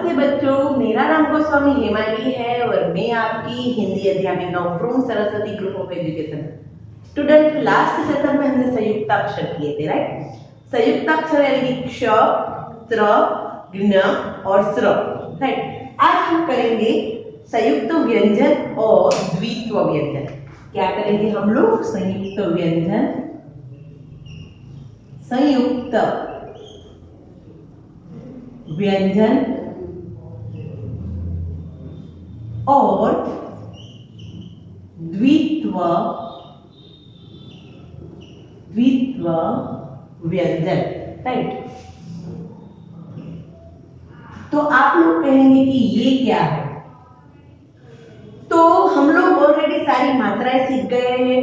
नमस्ते बच्चों, मेरा नाम गोस्वामी हेमाली है और मैं आपकी हिंदी अध्यापिका हूँ from Saraswati group of education. Student, last session में हमने संयुक्ताक्षर किए थे, राइट। संयुक्ताक्षर यानी क्ष, त्र, ज्ञ और स्र, राइट। आज हम करेंगे संयुक्त व्यंजन और द्वित्व व्यंजन। क्या करेंगे हम लोग? संयुक्त व्यंजन, संयुक्त व्यंजन और द्वित्व व्यंजन, राइट। तो आप लोग कहेंगे कि ये क्या है? तो हम लोग ऑलरेडी सारी मात्राएं सीख गए हैं।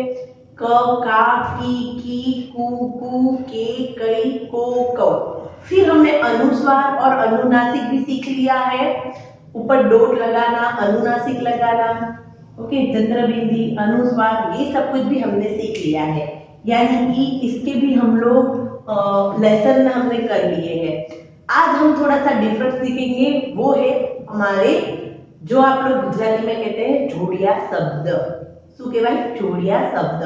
क, का, की, कु, कु, के, कई, को, कौ। फिर हमने अनुस्वार और अनुनासिक भी सीख लिया है। ऊपर डॉट लगाना, अनुनासिक लगाना, ओके, चंद्रबिंदी, अनुस्वार, ये सब कुछ भी हमने सीख लिया है। यानी कि इसके भी हम लोग लेसन में हमने कर लिए हैं। आज हम थोड़ा सा डिफरेंट सीखेंगे, वो है हमारे जो आप लोग गुजराती में कहते हैं जोड़िया शब्द। शू कहवाय? जोड़िया शब्द।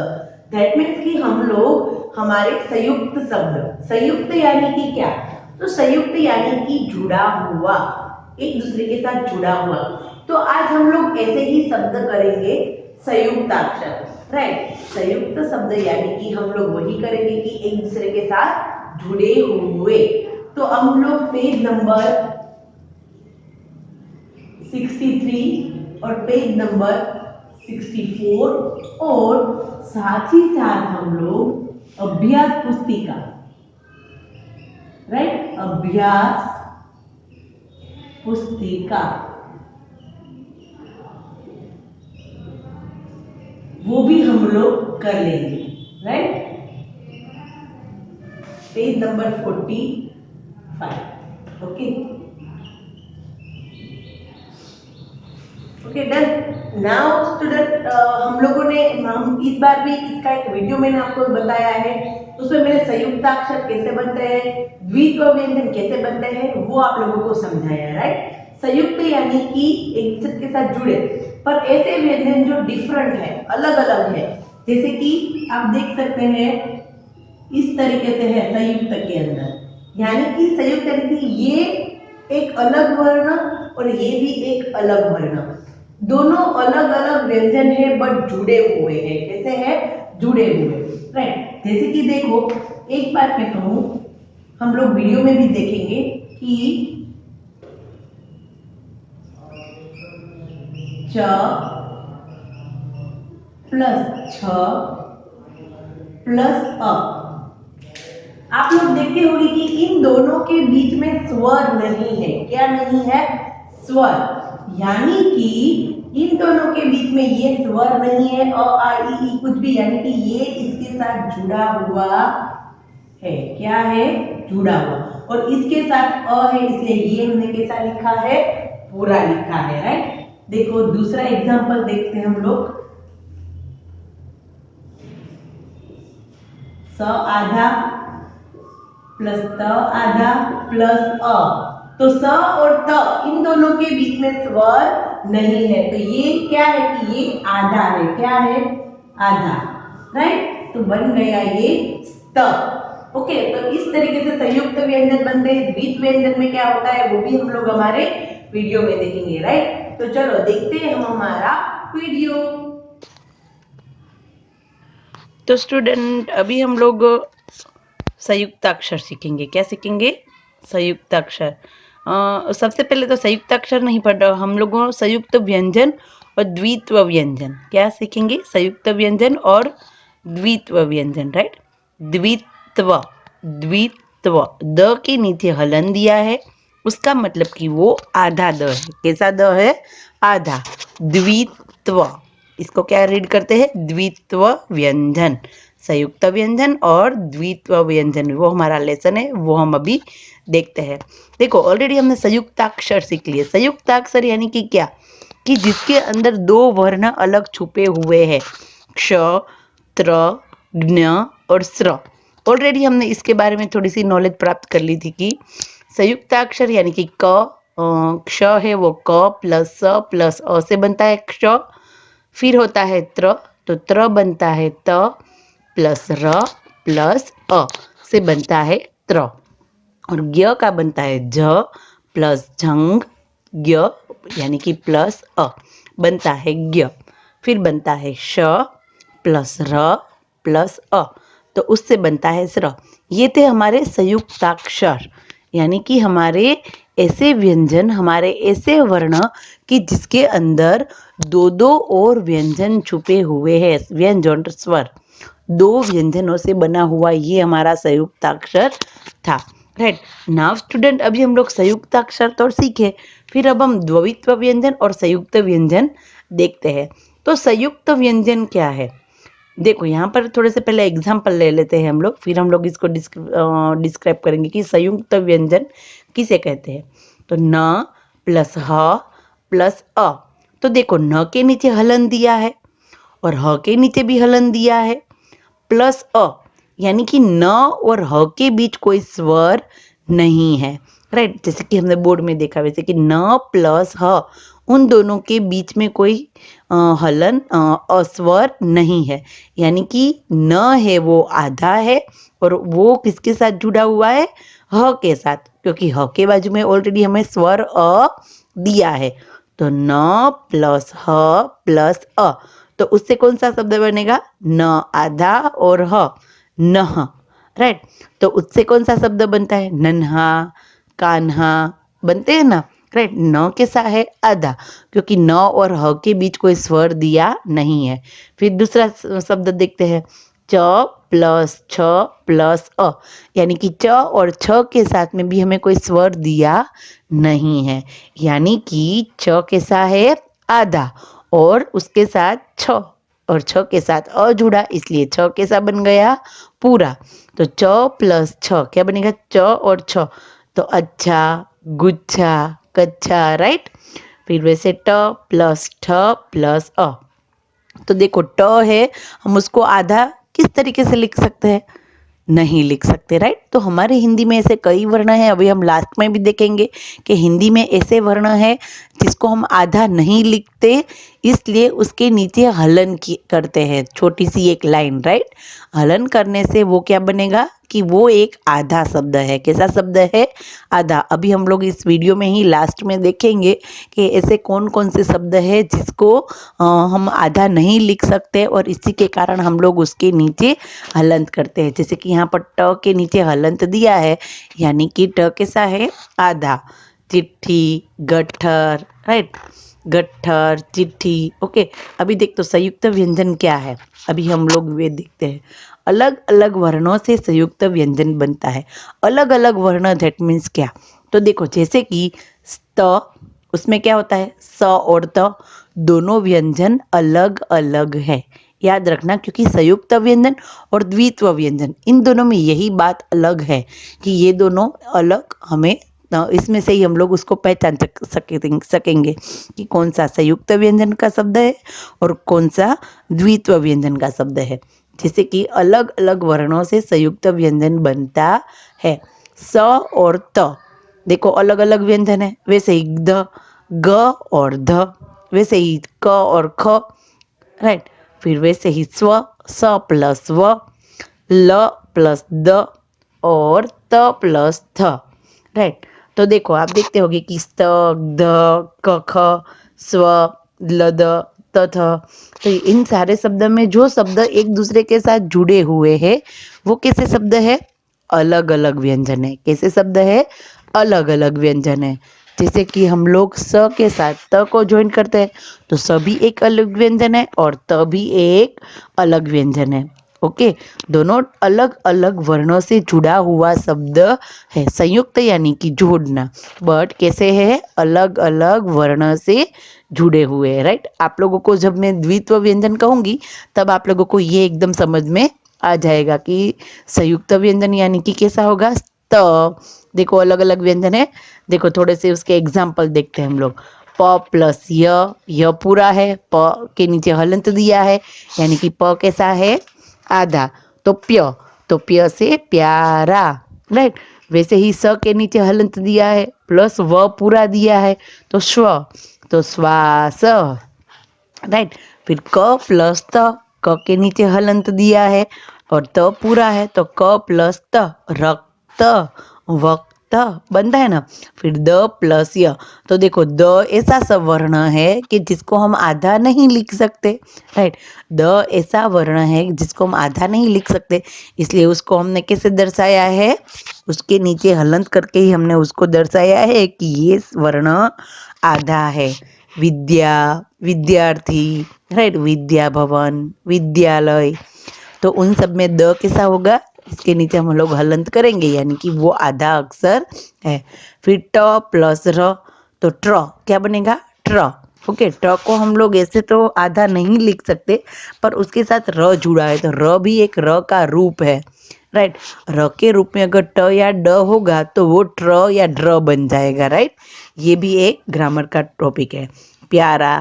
दैट मीन्स कि हम लोग हमारे संयुक्त शब्द, संयुक्त यानी कि क्या? तो संयुक्त यानी कि जुड़ा हुआ, एक दूसरे के साथ जुड़ा हुआ। तो आज हम लोग ऐसे ही शब्द करेंगे संयुक्ताक्षर, राइट। संयुक्त शब्द यानी कि हम लोग वही करेंगे कि एक दूसरे के साथ जुड़े हुए। तो हम लोग पेज नंबर 63 और पेज नंबर 64 और साथ ही साथ हम लोग अभ्यास पुस्तिका, राइट, अभ्यास पुस्तिका, वो भी हम लोग कर लेंगे, right. Page number 45, okay okay, done. Now student, हम लोगों ने इस बार भी इसका एक वीडियो मैंने आपको बताया है। उसमें मैंने संयुक्ताक्षर कैसे बनते हैं, द्वित्व व्यंजन कैसे बनते हैं, वो आप लोगों को समझाया है, राइट। संयुक्त यानी कि एक दूसरे के साथ जुड़े, पर ऐसे व्यंजन जो डिफरेंट है, अलग अलग है। जैसे कि आप देख सकते हैं इस तरीके से है संयुक्त के अंदर, यानी कि संयुक्त यानी कि ये एक अलग वर्ण और ये भी एक अलग वर्ण, दोनों अलग अलग व्यंजन है बट जुड़े हुए हैं। कैसे है? जुड़े हुए, राइट। जैसे कि देखो, एक बात मैं कहूं, हम लोग वीडियो में भी देखेंगे कि च प्लस छ प्लस अ। आप लोग देखते होंगे कि इन दोनों के बीच में स्वर नहीं है। क्या नहीं है? स्वर। यानी कि इन दोनों के बीच में ये स्वर नहीं है, अ आ इ ई कुछ भी, यानी कि ये इसके साथ जुड़ा हुआ है। क्या है? जुड़ा हुआ। और इसके साथ अ है, इसलिए ये हमने कैसा लिखा है? पूरा लिखा है, राइट। देखो दूसरा एग्जांपल देखते हैं हम लोग। स आधा प्लस त आधा प्लस अ। तो स और त इन दोनों के बीच में स्वर नहीं है, तो ये क्या है कि ये आधा है। क्या है? आधा, राइट। तो बन गया ये स्त। ओके, तो इस तरीके से संयुक्त व्यंजन बनते हैं। द्वित्व व्यंजन में क्या होता है वो भी हम लोग हमारे वीडियो में देखेंगे, राइट। तो चलो देखते हैं हम हमारा वीडियो। तो स्टूडेंट, अभी हम लोग संयुक्ताक्षर सीखेंगे। क्या सीखेंगे? संयुक्ताक्षर। सबसे पहले तो संयुक्ताक्षर नहीं पढ़ रहा, हम लोगों संयुक्त व्यंजन और द्वित्व व्यंजन क्या सीखेंगे? संयुक्त व्यंजन और द्वित्व व्यंजन, राइट। द्वित्व, द्वित्व, द के नीचे हलन दिया है, उसका मतलब कि वो आधा द है। कैसा द है? आधा। द्वित्व, इसको क्या रीड करते हैं? द्वित्व व्यंजन। संयुक्त व्यंजन और द्वित्व व्यंजन, वो हमारा लेसन है, वो हम अभी देखते हैं। देखो ऑलरेडी हमने संयुक्ताक्षर सीख लिए। संयुक्ताक्षर यानी कि क्या? कि जिसके अंदर दो वर्ण अलग छुपे हुए हैं, क्ष, त्र, ज्ञ और स्र। ऑलरेडी हमने इसके बारे में थोड़ी सी नॉलेज प्राप्त कर ली थी कि संयुक्ताक्षर यानी कि क, क्ष है वो क प्लस स प्लस अ से बनता है क्ष। फिर होता है त्र, तो त्र बनता है त प्लस र प्लस अ से बनता है त्र। और ज्ञ का बनता है झ प्लस झंग ज्ञ यानी कि प्लस अ बनता है ज्ञ। फिर बनता है श प्लस र प्लस अ, तो उससे बनता है स्र। ये थे हमारे संयुक्ताक्षर, यानी कि हमारे ऐसे व्यंजन, हमारे ऐसे वर्ण कि जिसके अंदर दो दो और व्यंजन छुपे हुए हैं, व्यंजन स्वर, दो व्यंजनों से बना हुआ ये हमारा संयुक्ताक्षर था। राइट नाउ स्टूडेंट, अभी हम लोग संयुक्ताक्षर तो सीखे, फिर अब हम द्वित्व व्यंजन और संयुक्त व्यंजन देखते हैं। तो संयुक्त व्यंजन क्या है? देखो यहाँ पर थोड़े से पहले एग्जाम्पल ले लेते हैं हम लोग, फिर हम लोग इसको डिस्क्राइब करेंगे कि संयुक्त व्यंजन किसे कहते हैं। तो न प्लस ह प्लस अ, तो देखो न के नीचे हलन दिया है और ह के नीचे भी हलन दिया है, प्लस अ यानी कि न और ह के बीच कोई स्वर नहीं है। राइट, जैसे कि हमने बोर्ड में देखा, वैसे कि न प्लस ह, उन दोनों के बीच में कोई हलन अस्वर नहीं है, यानी कि न है वो आधा है और वो किसके साथ जुड़ा हुआ है? ह के साथ, क्योंकि ह के बाजू में ऑलरेडी हमें स्वर अ दिया है। तो न प्लस ह प्लस अ, तो उससे कौन सा शब्द बनेगा? न आधा और ह, नह। राइट, तो उससे कौन सा शब्द बनता है? नन्हा, कान्हा बनते हैं ना। राइट, न कैसा है? आधा, क्योंकि न और ह के बीच कोई स्वर दिया नहीं है। फिर दूसरा शब्द देखते हैं, च प्लस छ प्लस अ, यानी कि च और छ के साथ में भी हमें कोई स्वर दिया नहीं है, यानी कि छ कैसा है? आधा, और उसके साथ छ, और छ के साथ अ जुड़ा, इसलिए छ कैसा बन गया? पूरा। तो च प्लस छ क्या बनेगा? च और छ, तो अच्छा, गुच्छा, कच्छा। राइट, फिर वैसे ट प्लस ठ प्लस अ, तो देखो ट है, हम उसको आधा किस तरीके से लिख सकते हैं? नहीं लिख सकते। राइट, तो हमारे हिंदी में ऐसे कई वर्ण हैं, अभी हम लास्ट में भी देखेंगे कि हिंदी में ऐसे वर्ण हैं जिसको हम आधा नहीं लिखते, इसलिए उसके नीचे हलन करते हैं, छोटी सी एक लाइन। राइट, हलन करने से वो क्या बनेगा कि वो एक आधा शब्द है। कैसा शब्द है? आधा। अभी हम लोग इस वीडियो में ही लास्ट में देखेंगे कि ऐसे कौन कौन से शब्द है जिसको हम आधा नहीं लिख सकते और इसी के कारण हम लोग उसके नीचे हलंत करते हैं। जैसे कि यहाँ पर ट के नीचे हलंत दिया है, यानी कि ट कैसा है? आधा। चिट्ठी, गट्ठर। राइट, गट्ठर, चिट्ठी। ओके, अभी देख तो संयुक्त व्यंजन क्या है, अभी हम लोग वे देखते हैं। अलग अलग वर्णों से संयुक्त व्यंजन बनता है। अलग अलग वर्ण दैट मीन्स क्या? तो देखो जैसे कि स्त, उसमें क्या होता है? स और त दोनों व्यंजन अलग अलग है, याद रखना, क्योंकि संयुक्त व्यंजन और द्वित्व व्यंजन इन दोनों में यही बात अलग है कि ये दोनों अलग, हमें इसमें से ही हम लोग उसको पहचान सकेंगे कि कौन सा संयुक्त व्यंजन का शब्द है और कौन सा द्वित्व व्यंजन का शब्द है। जैसे कि अलग अलग वर्णों से संयुक्त व्यंजन बनता है। स और त देखो अलग अलग व्यंजन है, वैसे ही द, ग और ध, वैसे ही क और ख। राइट, फिर वैसे ही स्व, स प्लस व, ल प्लस द और त प्लस थ। राइट, तो देखो आप देखते होगे कि स्त, द, क ख, स्व, लद, तथ, तो इन सारे शब्द में जो शब्द एक दूसरे के साथ जुड़े हुए हैं वो कैसे शब्द है? अलग अलग व्यंजन है। कैसे शब्द है? अलग अलग व्यंजन है। जैसे कि हम लोग स के साथ त को ज्वाइन करते हैं तो स भी एक अलग व्यंजन है और त भी एक अलग व्यंजन है। ओके, दोनों अलग अलग वर्णों से जुड़ा हुआ शब्द है। संयुक्त यानी कि जोड़ना, बट कैसे है? अलग अलग वर्ण से जुड़े हुए हैं। राइट, आप लोगों को जब मैं द्वित्व व्यंजन कहूंगी तब आप लोगों को ये एकदम समझ में आ जाएगा कि संयुक्त व्यंजन यानी कि कैसा होगा। त देखो अलग अलग व्यंजन है, देखो थोड़े से उसके एग्जाम्पल देखते हैं हम लोग। प प्लस य पूरा है, प के नीचे हलंत दिया है, यानी कि प कैसा है? आधा। तो प्य से प्यारा। राइट, वैसे ही स के नीचे हलंत दिया है, प्लस व पूरा दिया है तो स्व, तो श्वास, राइट। फिर क प्लस त, क के नीचे हलंत दिया है और त पूरा है तो क प्लस त, रक्त, वक्त बनता है ना। फिर द प्लस य, तो देखो द ऐसा सवर्ण है कि जिसको हम आधा नहीं लिख सकते, राइट। द ऐसा वर्ण है जिसको हम आधा नहीं लिख सकते, इसलिए उसको हमने कैसे दर्शाया है, उसके नीचे हलंत करके ही हमने उसको दर्शाया है कि ये वर्ण आधा है। विद्या, विद्यार्थी, राइट, विद्या भवन, विद्यालय, तो उन सब में द कैसा होगा, इसके नीचे हम लोग हलंत करेंगे यानी कि वो आधा अक्षर है। फिर ट प्लस र, तो ट्र क्या बनेगा, ट्र। ओके, ट को हम लोग ऐसे तो आधा नहीं लिख सकते, पर उसके साथ र जुड़ा है तो र भी एक र का रूप है, राइट। र के रूप में अगर ट या ड होगा तो वो ट्र या ड्र बन जाएगा, राइट। ये भी एक ग्रामर का टॉपिक है। प्यारा,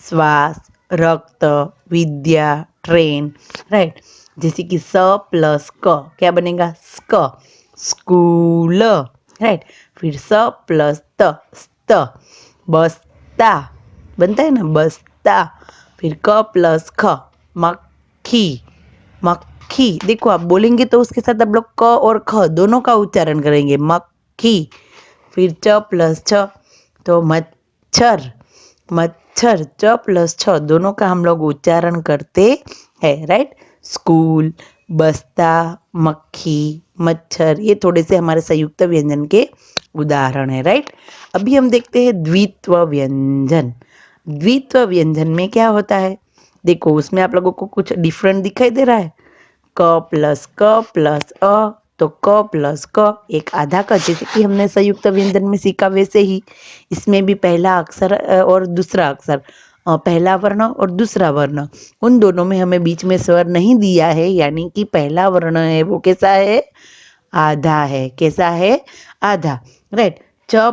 श्वास, रक्त, विद्या, ट्रेन, राइट। जैसे कि स प्लस क क्या बनेगा, स्क, स्कूल, राइट। फिर स प्लस त, स्त, बस्ता, बनता है ना बस्ता। फिर क प्लस ख, मक्खी, मक्खी। देखो आप बोलेंगे तो उसके साथ आप लोग क और ख दोनों का उच्चारण करेंगे, मक्खी। फिर च प्लस छ, तो मच्छर, मच्छर, च प्लस छ दोनों का हम लोग उच्चारण करते हैं, राइट। स्कूल, बस्ता, मक्खी, मच्छर, ये थोड़े से हमारे संयुक्त व्यंजन के उदाहरण है, राइट। अभी हम देखते हैं द्वित्व व्यंजन। द्वित्व व्यंजन में क्या होता है, देखो उसमें आप लोगों को कुछ डिफरेंट दिखाई दे रहा है। क प्लस अ, तो क प्लस क एक आधा क, जैसे कि हमने संयुक्त व्यंजन में सीखा वैसे ही इसमें भी पहला अक्षर और दूसरा अक्षर, पहला वर्ण और दूसरा वर्ण, उन दोनों में हमें बीच में स्वर नहीं दिया है, यानी कि पहला वर्ण है वो कैसा है, आधा है, कैसा है, आधा, राइट। च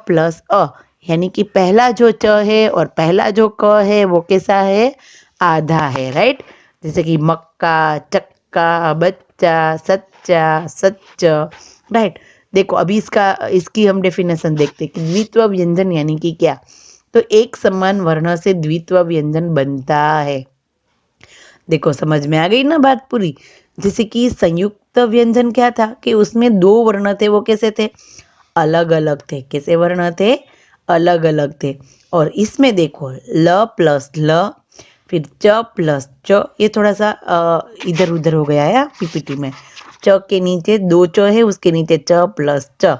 प्लस अ, यानी कि पहला जो च है और पहला जो क है वो कैसा है, आधा है, राइट। जैसे कि मक्का, चक्का, बच्चा, सच्चा, सच, राइट। देखो अभी इसकी हम डेफिनेशन देखते हैं कि द्वित्व व्यंजन यानी कि क्या, तो एक समान वर्ण से द्वित्व व्यंजन बनता है। देखो समझ में आ गई ना बात पूरी। जैसे कि संयुक्त व्यंजन क्या था कि उसमें दो वर्ण थे, वो कैसे थे, अलग अलग थे, कैसे वर्ण थे, अलग अलग थे। और इसमें देखो ल प्लस ल, फिर च प्लस च, ये थोड़ा सा इधर उधर हो गया है पीपीटी में। च के नीचे दो च है, उसके नीचे च प्लस च,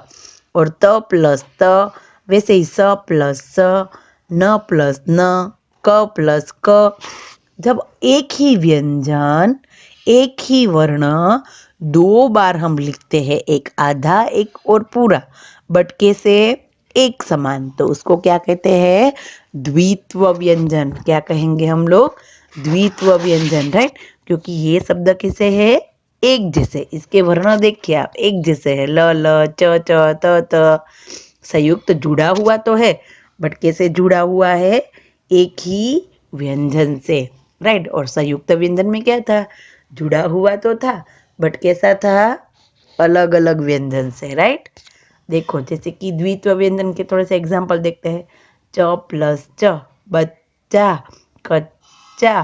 और त प्लस त, वैसे ही स प्लस स, न प्लस न, क प्लस क। जब एक ही व्यंजन, एक ही वर्ण दो बार हम लिखते हैं, एक आधा एक और पूरा, बट कैसे, एक समान, तो उसको क्या कहते हैं, द्वित्व व्यंजन। क्या कहेंगे हम लोग, द्वित्व व्यंजन, राइट। क्योंकि ये शब्द कैसे है, एक जैसे, इसके वर्ण देखिए आप एक जैसे है, ल ल, च च, त त, संयुक्त जुड़ा हुआ तो है, बट कैसे जुड़ा हुआ है, एक ही व्यंजन से, राइट। और संयुक्त व्यंजन में क्या था, जुड़ा हुआ तो था, बट कैसा था, अलग अलग व्यंजन से, राइट। देखो जैसे कि द्वित्व व्यंजन के थोड़े से एग्जाम्पल देखते हैं। च प्लस च, बच्चा, कच्चा।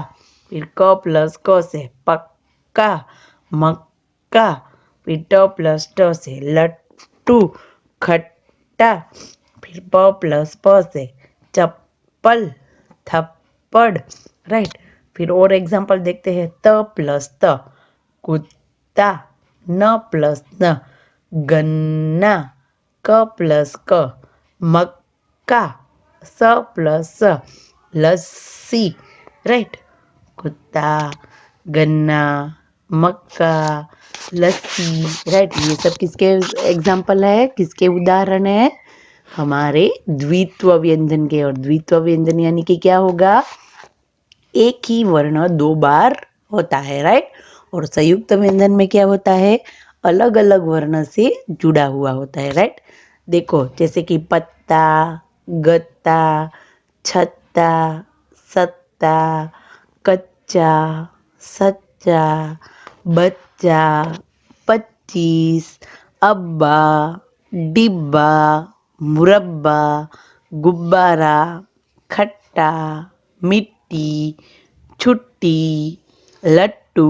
फिर क प्लस क से पक्का, मक्का। फिर ट प्लस ट से लट्टू, खट्टा। फिर प प्लस प से चप्पल, थप्पड़, राइट। फिर और एग्जाम्पल देखते हैं। त प्लस त, कुत्ता। न प्लस न, गन्ना। क प्लस क, मक्का। स प्लस स, लस्सी, राइट। कुत्ता, गन्ना, मक्का, लस्सी, राइट। ये सब किसके एग्जाम्पल है, किसके उदाहरण है, हमारे द्वित्व व्यंजन के। और द्वित्व व्यंजन यानी कि क्या होगा, एक ही वर्ण दो बार होता है, राइट। और संयुक्त व्यंजन में क्या होता है, अलग अलग वर्ण से जुड़ा हुआ होता है, राइट। देखो जैसे कि पत्ता, गत्ता, छत्ता, सत्ता, कच्चा, सच्चा, बच्चा, 25, अब्बा, डिब्बा, मुरब्बा, गुब्बारा, खट्टा, मिट्टी, छुट्टी, लट्टू,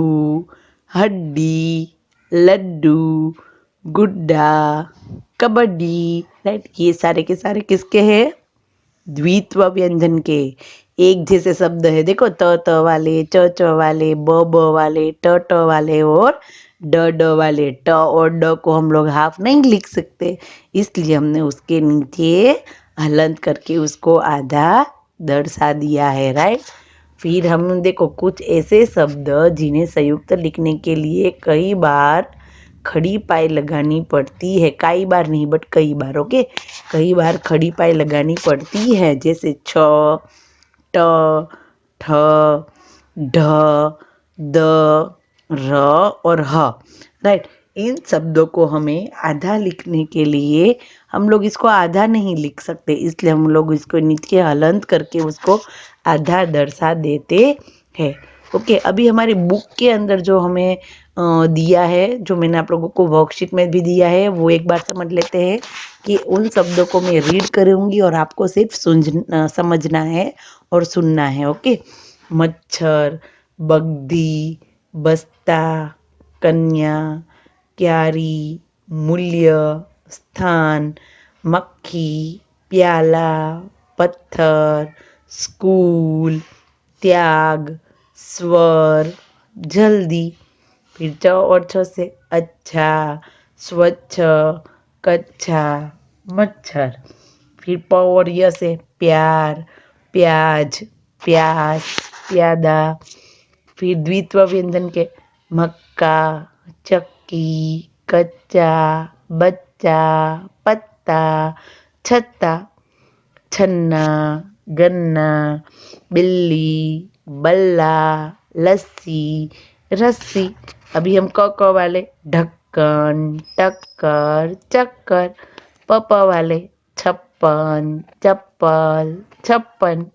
हड्डी, लड्डू, गुड्डा, कबड्डी। राइट, ये सारे के सारे किसके हैं? द्वित्व व्यंजन के। एक जैसे शब्द है, देखो त वाले, च वाले, ब वाले, ट वाले और ड वाले। ट और ड को हम लोग हाफ नहीं लिख सकते, इसलिए हमने उसके नीचे हलंत करके उसको आधा दर्शा दिया है। राइट, फिर हम देखो कुछ ऐसे शब्द जिन्हें संयुक्त लिखने के लिए कई बार खड़ी पाई लगानी पड़ती है। कई बार नहीं बट कई बार। ओके, कई बार खड़ी पाई लगानी पड़ती है, जैसे छ, ट, ठ, ढ, द, र और ह। राइट, इन शब्दों को हमें आधा लिखने के लिए हम लोग इसको आधा नहीं लिख सकते, इसलिए हम लोग इसको नीचे हलंत करके उसको आधा दर्शा देते हैं। ओके, अभी हमारी बुक के अंदर जो हमें दिया है, जो मैंने आप लोगों को वर्कशीट में भी दिया है, वो एक बार समझ लेते हैं कि उन शब्दों को मैं रीड करूँगी और आपको सिर्फ समझना है और सुनना है। ओके, मच्छर, बगदी, बस्ता, कन्या, क्यारी, मूल्य, स्थान, मक्खी, प्याला, पत्थर, स्कूल, त्याग, स्वर, जल्दी। फिर च और छ से अच्छा, स्वच्छ, कच्छा, मच्छर। फिर प और य से प्यार, प्याज, प्यास, प्यादा। फिर द्वित्व व्यंजन के मक्का, चक्की, कच्चा, बच्चा, पत्ता, छत्ता, छन्ना, गन्ना, बिल्ली, बल्ला, लस्सी, रस्सी। अभी हम क वाले ढक्कन, टक्कर, चक्कर। प वाले छप्पन, चप्पल, छप्पन।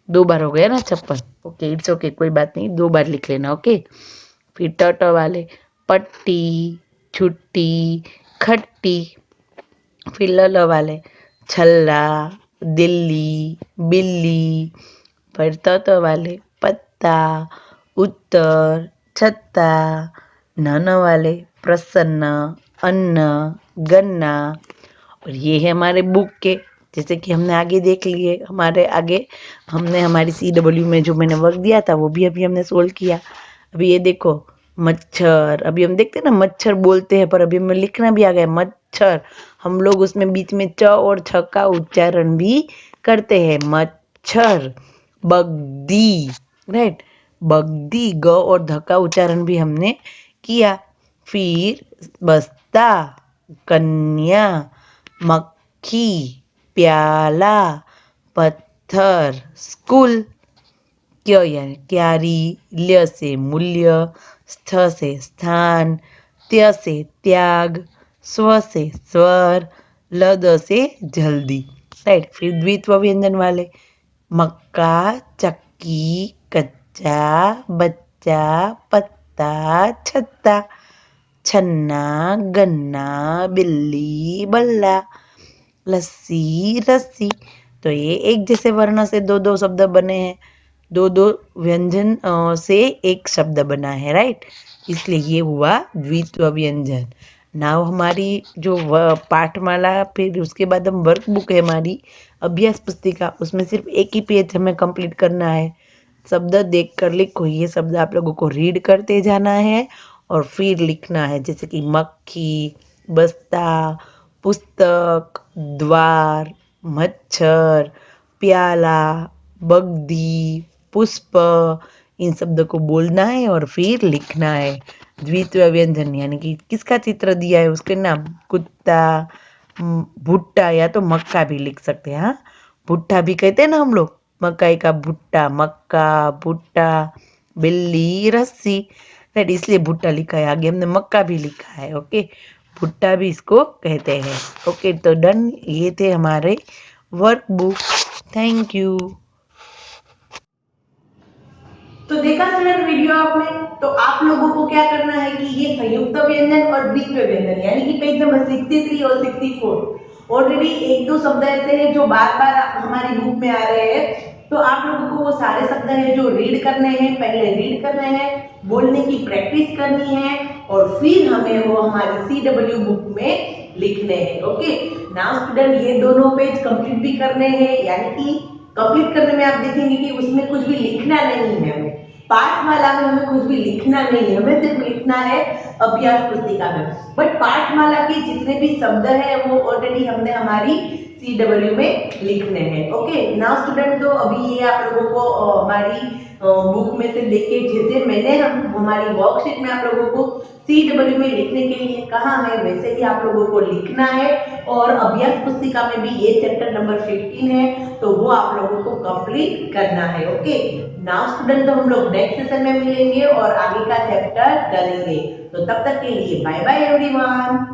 2 बार हो गया ना छप्पन। ओके, इट्स ओके, कोई बात नहीं, 2 बार लिख लेना। ओके, फिर ट वाले पट्टी, छुट्टी, खट्टी। फिर ल वाले छल्ला, दिल्ली, बिल्ली। फिर त वाले पत्ता, उत्तर, छत्ता। न वाले प्रसन्न, अन्न, गन्ना। और ये है हमारे बुक के, जैसे कि हमने आगे देख लिए, हमारे आगे हमने हमारी CW में जो मैंने वर्क दिया था वो भी अभी हमने सोल्व किया। अभी ये देखो मच्छर, अभी हम देखते हैं ना मच्छर बोलते हैं, पर अभी हमें लिखना भी आ गया मच्छर। हम लोग उसमें बीच में च और छ का उच्चारण भी करते हैं, मच्छर। बगदी, राइट, बगदी, ग और ध का उच्चारण भी हमने किया। फिर बस्ता, कन्या, मक्खी, प्याला, पत्थर, स्कूल। क्य यानी क्यारी, ल्य से मूल्य, स्थ से स्थान, त्य से त्याग, स्व से स्वर, लद से जल्दी। राइट, फिर द्वित्व व्यंजन वाले मक्का, चक्की, कच्चा, बच्चा, पत्ता, छत्ता, छन्ना, गन्ना, बिल्ली, बल्ला, लस्सी, रस्सी। तो ये एक जैसे वर्ण से 2-2 शब्द बने हैं, 2-2 व्यंजन से एक शब्द बना है। राइट, इसलिए ये हुआ द्वित्व व्यंजन। नाउ हमारी जो पाठमाला, फिर उसके बाद हम वर्क बुक है हमारी अभ्यास पुस्तिका, उसमें सिर्फ एक ही पेज हमें कंप्लीट करना है। शब्द देख कर लिखो, ये शब्द आप लोगों को रीड करते जाना है और फिर लिखना है, जैसे कि मक्खी, बस्ता, पुस्तक, द्वार, मच्छर, प्याला, बगदी, पुष्प। इन शब्दों को बोलना है और फिर लिखना है। द्वित्व व्यंजन यानी कि किसका चित्र दिया है, उसके नाम, कुत्ता, भुट्टा या तो मक्का भी लिख सकते हैं। हाँ, भुट्टा भी कहते हैं ना हम लोग, मकई का भुट्टा, मक्का, भुट्टा, बिल्ली, रस्सी। राइट, इसलिए भुट्टा लिखा है, आगे हमने मक्का भी लिखा है। ओके, भुट्टा भी इसको कहते हैं। ओके, तो डन, ये थे हमारे वर्क बुक। Thank you. तो देखा स्टूडेंट वीडियो आपने, तो आप लोगों को क्या करना है कि ये संयुक्त व्यंजन और द्वित्व व्यंजन, यानी कि पेज नंबर 63 और 64 ऑलरेडी एक दो शब्द ऐसे हैं जो बार बार हमारी बुक में आ रहे हैं, तो आप लोगों को वो सारे शब्द हैं जो रीड करने हैं, पहले रीड करने हैं, बोलने की प्रैक्टिस करनी है और फिर हमें वो हमारी CW बुक में लिखने हैं। ओके, नाउ स्टूडेंट ये दोनों पेज कंप्लीट भी करने हैं, यानी कि कंप्लीट करने में आप देखेंगे कि उसमें कुछ भी लिखना नहीं है, हमें पाठमाला में हमें कुछ भी लिखना नहीं है, हमें सिर्फ लिखना है अभ्यास पुस्तिका में। बट पाठमाला के जितने भी शब्द हैं वो ऑलरेडी हमने हमारी CW में लिखने हैं। ओके, नाउ स्टूडेंट तो अभी ये आप लोगों को हमारी बुक में से देख के जैसे मैंने हमारी वर्कशीट में आप लोगों को CW में लिखने के लिए कहा है वैसे ही आप लोगों को लिखना है और अभ्यास पुस्तिका में भी ये चैप्टर नंबर 15 है तो वो आप लोगों को कंप्लीट करना है। ओके, नाउ स्टूडेंट तो हम लोग नेक्स्ट सेशन में मिलेंगे और आगे का चैप्टर करेंगे, तो तब तक के लिए बाय बाय एवरीवन।